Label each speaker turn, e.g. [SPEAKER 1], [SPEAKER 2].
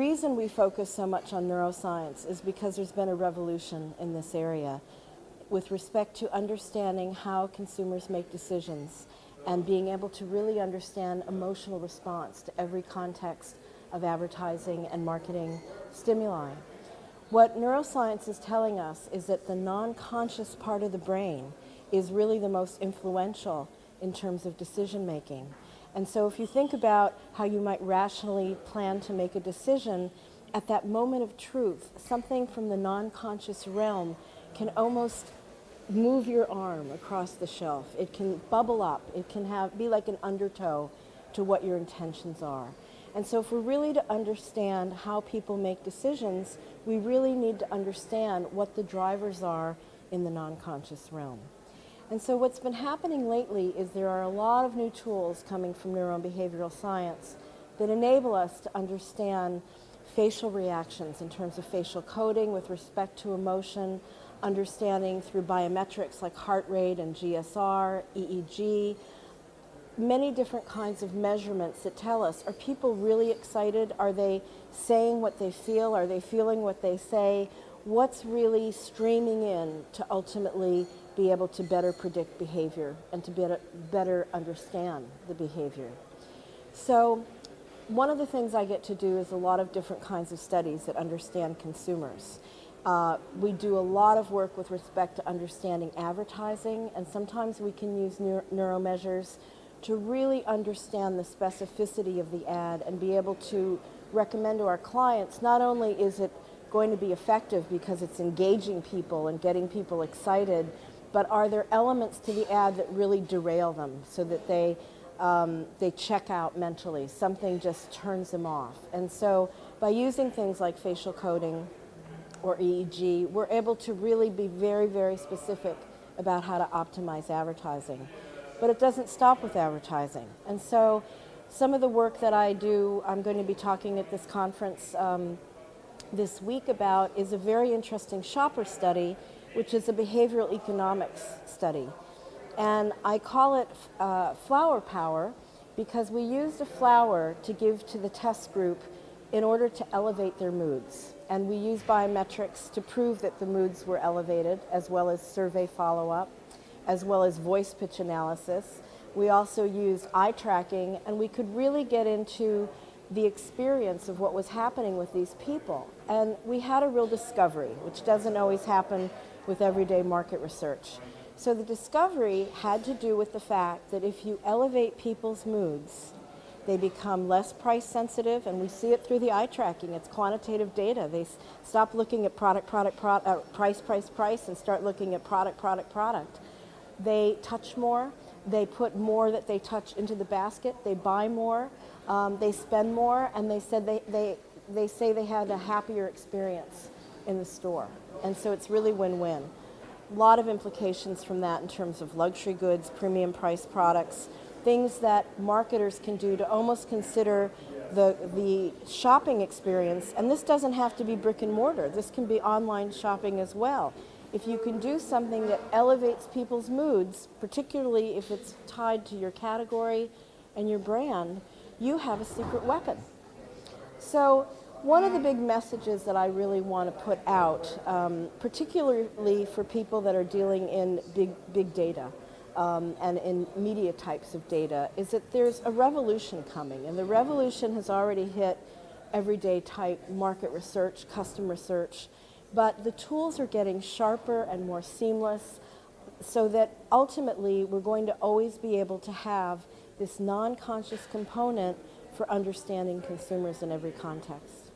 [SPEAKER 1] reason we focus so much on neuroscience is because there's been a revolution in this area with respect to understanding how consumers make decisions and being able to really understand emotional response to every context of advertising and marketing stimuli. What neuroscience is telling us is that the non-conscious part of the brain is really the most influential in terms of decision making. And so if you think about how you might rationally plan to make a decision, at that moment of truth, something from the non-conscious realm can almost move your arm across the shelf. It can bubble up. It can be like an undertow to what your intentions are. And so if we're really to understand how people make decisions, we really need to understand what the drivers are in the non-conscious realm. And so what's been happening lately is there are a lot of new tools coming from Neuro and Behavioral Science that enable us to understand facial reactions in terms of facial coding with respect to emotion, understanding through biometrics like heart rate and GSR, EEG, many different kinds of measurements that tell us, are people really excited? Are they saying what they feel? Are they feeling what they say? What's really streaming in to ultimately be able to better predict behavior and to better understand the behavior? So one of the things I get to do is a lot of different kinds of studies that understand consumers. We do a lot of work with respect to understanding advertising, and sometimes we can use neuromeasures to really understand the specificity of the ad and be able to recommend to our clients, not only is it going to be effective because it's engaging people and getting people excited, but are there elements to the ad that really derail them so that they check out mentally, something just turns them off. And so by using things like facial coding or EEG, we're able to really be very, very specific about how to optimize advertising. But it doesn't stop with advertising. And so some of the work that I do, I'm going to be talking at this conference this week about, is a very interesting shopper study, which is a behavioral economics study. And I call it flower power because we used a flower to give to the test group in order to elevate their moods. And we used biometrics to prove that the moods were elevated, as well as survey follow-up, as well as voice pitch analysis. We also used eye tracking, and we could really get into the experience of what was happening with these people. And we had a real discovery, which doesn't always happen with everyday market research. So the discovery had to do with the fact that if you elevate people's moods, they become less price sensitive, and we see it through the eye tracking. It's quantitative data. They stop looking at price, and start looking at product. They touch more. They put more that they touch into the basket. They buy more. They spend more, and they said they say they had a happier experience in the store. And so it's really win-win. A lot of implications from that in terms of luxury goods, premium price products, things that marketers can do to almost consider the shopping experience. And this doesn't have to be brick and mortar. This can be online shopping as well. If you can do something that elevates people's moods, particularly if it's tied to your category and your brand, you have a secret weapon. So one of the big messages that I really want to put out, particularly for people that are dealing in big data and in media types of data, is that there's a revolution coming. And the revolution has already hit everyday type market research, custom research. But the tools are getting sharper and more seamless so that ultimately we're going to always be able to have this non-conscious component for understanding consumers in every context.